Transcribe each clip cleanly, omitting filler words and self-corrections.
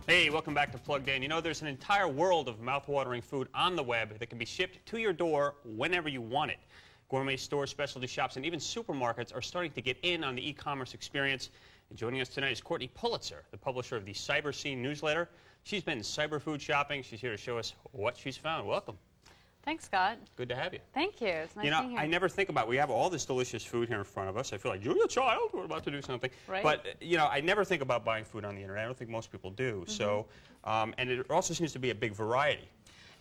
Hey, welcome back to Plugged In. You know, there's an entire world of mouth-watering food on the web that can be shipped to your door whenever you want it. Gourmet stores, specialty shops, and even supermarkets are starting to get in on the e-commerce experience. And joining us tonight is Courtney Pulitzer, the publisher of the Cyber Scene newsletter. She's been cyber food shopping. She's here to show us what she's found. Welcome. Thanks, Scott. Good to have you. Thank you. It's nice being here. I never think about, we have all this delicious food here in front of us. I feel like, Julia Child, we're about to do something. Right. But, I never think about buying food on the internet. I don't think most people do. So, and it also seems to be a big variety.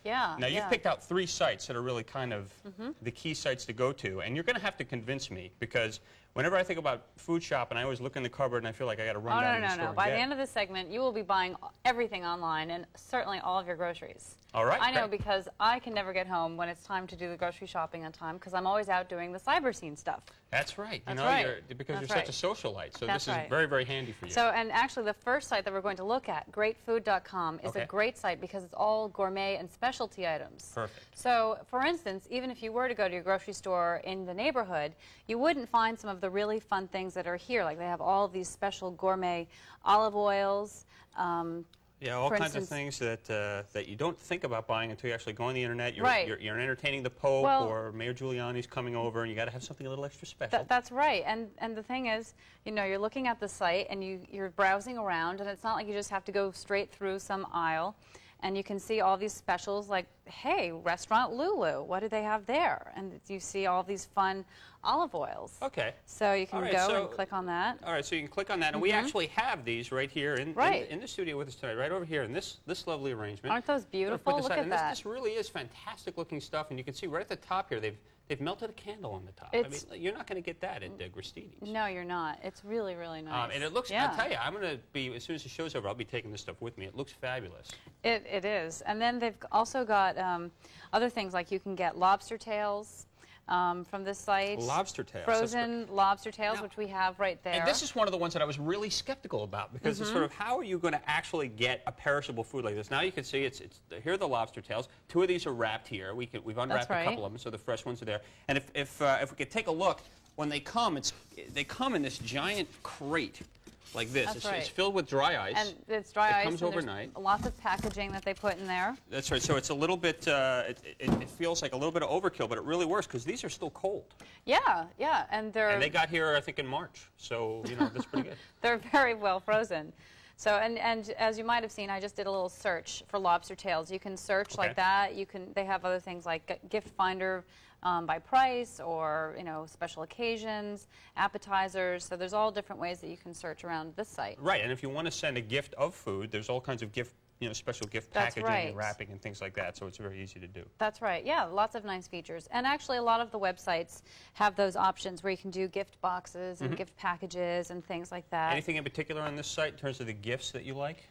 Yeah. Now, you've picked out 3 sites that are really kind of the key sites to go to. And you're going to have to convince me, because whenever I think about food shopping, I always look in the cupboard and I feel like I got to run down to the store. No. By the end of this segment, you will be buying everything online and certainly all of your groceries. All right. I know, because I can never get home when it's time to do the grocery shopping on time, because I'm always out doing the cyber scene stuff. That's right. That's right. Because you're such a socialite. So That's this is very, very handy for you. So, and actually the first site that we're going to look at, greatfood.com, is a great site because it's all gourmet and specialty items. Perfect. So, for instance, even if you were to go to your grocery store in the neighborhood, you wouldn't find some of the really fun things that are here. Like they have all of these special gourmet olive oils. Yeah, all kinds of things that you don't think about buying until you actually go on the internet. You're entertaining the Pope, or Mayor Giuliani's coming over, and you got to have something a little extra special. That's right. And the thing is, you're looking at the site and you're browsing around, and it's not like you just have to go straight through some aisle. And you can see all these specials like, hey, Restaurant Lulu, what do they have there? And you see all these fun olive oils. Okay. So you can go and click on that. All right, so you can click on that. And we actually have these right here in the studio with us tonight, right over here in this lovely arrangement. Aren't those beautiful? Look at that. This really is fantastic looking stuff. And you can see right at the top here, they've melted a candle on the top. I mean, you're not going to get that at Gristini's. No, you're not. It's really, really nice. And it looks, I'll tell you, I'm going to be, as soon as the show's over, I'll be taking this stuff with me. It looks fabulous. It is. And then they've also got other things, like you can get lobster tails from this site. Lobster tails. Frozen lobster tails, which we have right there. And this is one of the ones that I was really skeptical about, because it's sort of, how are you going to actually get a perishable food like this? Now you can see here are the lobster tails. 2 of these are wrapped here. We've unwrapped a couple of them, so the fresh ones are there. And if we could take a look, when they come, they come in this giant crate like this. It's filled with dry ice. And it's dry ice. It comes overnight. Lots of packaging that they put in there. That's right. So it's a little bit, it feels like a little bit of overkill, but it really works because these are still cold. Yeah. And they got here, I think, in March. So, that's pretty good. They're very well frozen. So, and as you might have seen, I just did a little search for lobster tails. You can search like that. They have other things like gift finder by price, or special occasions, appetizers. So there's all different ways that you can search around this site. Right, and if you want to send a gift of food, there's all kinds of special gift packaging and wrapping and things like that. So it's very easy to do. That's right. Yeah, lots of nice features. And actually, a lot of the websites have those options where you can do gift boxes and gift packages and things like that. Anything in particular on this site in terms of the gifts that you like?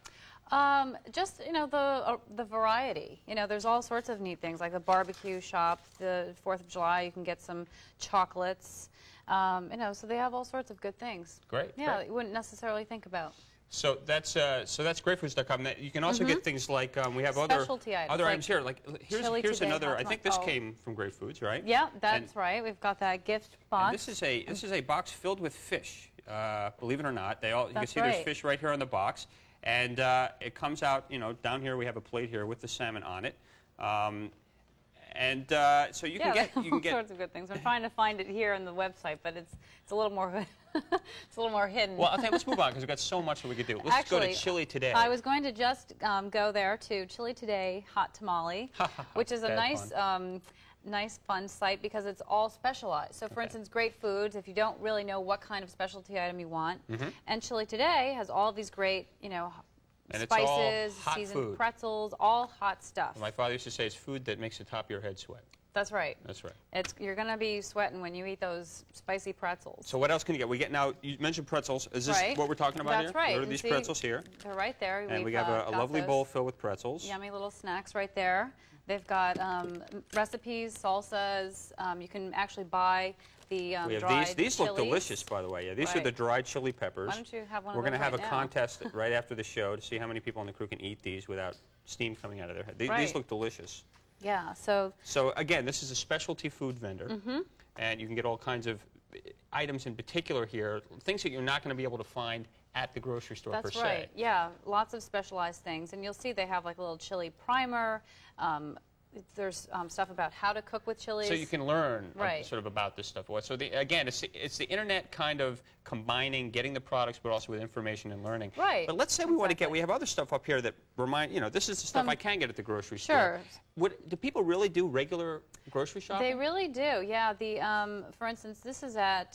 Just the variety. There's all sorts of neat things, like the barbecue shop. The 4th of July, you can get some chocolates. So they have all sorts of good things. Great. Yeah, that you wouldn't necessarily think about. So that's greatfoods.com. You can also get things like we have specialty other items here. Like here's another. I think this came came from Great Foods, right? Yeah, that's right. We've got that gift box. And this is a box filled with fish. Believe it or not, you can see there's fish right here on the box. And it comes out, down here we have a plate here with the salmon on it. So you can get all sorts of good things. I'm trying to find it here on the website, but it's a little more it's a little more hidden. Well, I'll tell you, let's move on because we've got so much that we could do. Let's go to Chili Today. I was going to just go there to Chili Today Hot Tamale, which is a nice fun site because it's all specialized. So for instance, Great Foods, if you don't really know what kind of specialty item you want, and Chili Today has all these great, spices, seasoned pretzels, all hot stuff. My father used to say it's food that makes the top of your head sweat. That's right. That's right. You're going to be sweating when you eat those spicy pretzels. So what else can you get? You mentioned pretzels. Is this what we're talking about here? That's right. What are these pretzels here? They're right there. And we have a lovely bowl filled with pretzels. Yummy little snacks right there. They've got recipes, salsas. You can actually buy the dried These look chilies. Delicious, by the way. Yeah, these are the dried chili peppers. Why don't you have one We're of those going to have right a contest right after the show to see how many people on the crew can eat these without steam coming out of their head. These look delicious. Yeah, So again, this is a specialty food vendor, and you can get all kinds of items in particular here, things that you're not going to be able to find at the grocery store per se. That's right. Yeah, lots of specialized things. And you'll see they have like a little chili primer. There's stuff about how to cook with chilies. So you can learn right. sort of about this stuff. So again, it's the internet kind of combining getting the products, but also with information and learning. Right. But let's say we want to get, we have other stuff up here that remind, this is the stuff I can get at the grocery store. Sure. Do people really do regular grocery shopping? They really do. Yeah. For instance, this is at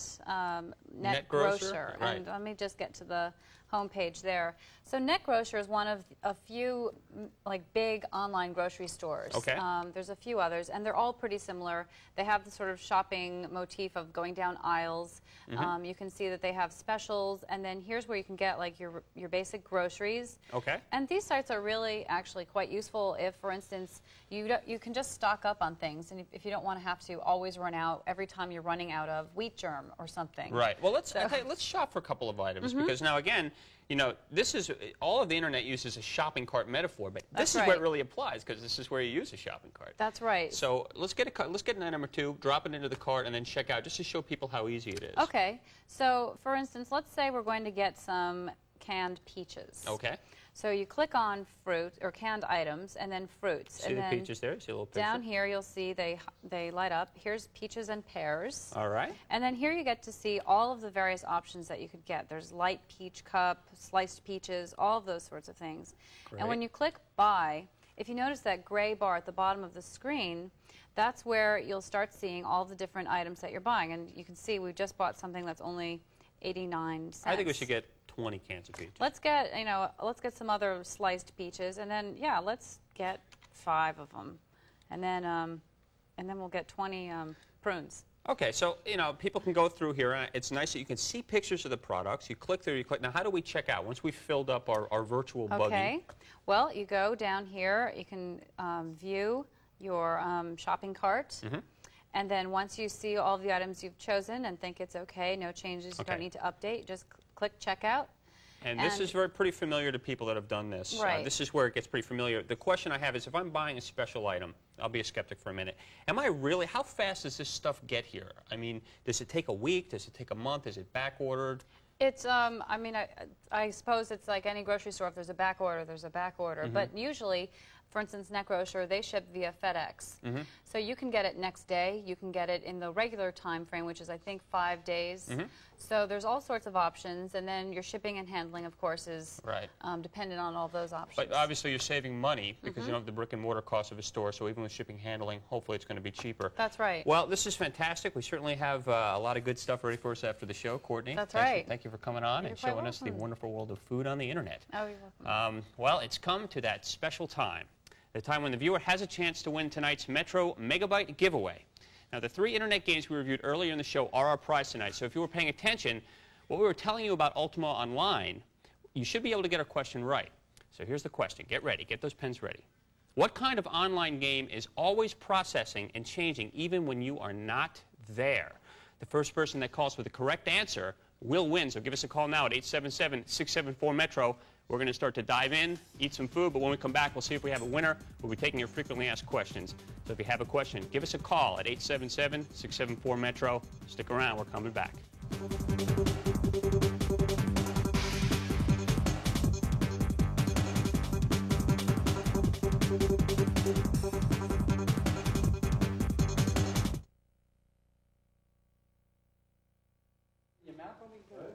NetGrocer. Right. And let me just get to the homepage there. So NetGrocer is one of a few like big online grocery stores. Okay. There's a few others, and they're all pretty similar. They have the sort of shopping motif of going down aisles. Mm-hmm. You can see that they have specials, and then here's where you can get like your basic groceries. Okay. And these sites are really actually quite useful if, for instance, you can just stock up on things, and if you don't want to have to always run out every time you're running out of wheat germ or something. Right. Well, let's shop for a couple of items because now again, this is all of the internet uses a shopping cart metaphor, but this is where it really applies because this is where you use a shopping cart. That's right. So let's get an item or two, drop it into the cart, and then check out just to show people how easy it is. Okay. So, for instance, let's say we're going to get some canned peaches. Okay. So you click on fruit or canned items and then fruits. See the peaches there? See a little picture? Down here you'll see they light up. Here's peaches and pears. All right. And then here you get to see all of the various options that you could get. There's light peach cup, sliced peaches, all of those sorts of things. Great. And when you click buy, if you notice that gray bar at the bottom of the screen, that's where you'll start seeing all the different items that you're buying. And you can see we just bought something that's only 89 cents. I think we should get 20 cans of peaches. Let's get some other sliced peaches, and then let's get 5 of them, and then we'll get 20 prunes. Okay, so people can go through here. It's nice that you can see pictures of the products. You click there, you click. Now, how do we check out once we've filled up our virtual buggy? Okay, well, you go down here. You can view your shopping cart. Mm-hmm. And then once you see all the items you've chosen and think it's okay, no changes, you don't need to update, just click checkout. And this is pretty familiar to people that have done this. Right. This is where it gets pretty familiar. The question I have is if I'm buying a special item, I'll be a skeptic for a minute. How fast does this stuff get here? I mean, does it take a week? Does it take a month? Is it back ordered? It's, I suppose it's like any grocery store. If there's a back order, there's a back order. Mm-hmm. But usually, for instance, NetGrocer, they ship via FedEx. Mm-hmm. So you can get it next day. You can get it in the regular time frame, which is, I think, 5 days. Mm-hmm. So there's all sorts of options. And then your shipping and handling, of course, is dependent on all those options. But obviously, you're saving money because you don't have the brick and mortar cost of a store. So even with shipping and handling, hopefully it's going to be cheaper. That's right. Well, this is fantastic. We certainly have a lot of good stuff ready for us after the show. Courtney, That's right. Thank you for coming on and showing us the wonderful world of food on the internet. Oh, you're welcome. Well, it's come to that special time. The time when the viewer has a chance to win tonight's Metro Megabyte giveaway. Now, the 3 internet games we reviewed earlier in the show are our prize tonight. So if you were paying attention, what we were telling you about Ultima Online, you should be able to get our question right. So here's the question. Get ready. Get those pens ready. What kind of online game is always processing and changing even when you are not there? The first person that calls with the correct answer will win. So give us a call now at 877-674-METRO. We're going to start to dive in, eat some food, but when we come back, we'll see if we have a winner. We'll be taking your frequently asked questions. So if you have a question, give us a call at 877-674-METRO. Stick around. We're coming back. Your mouth will be good.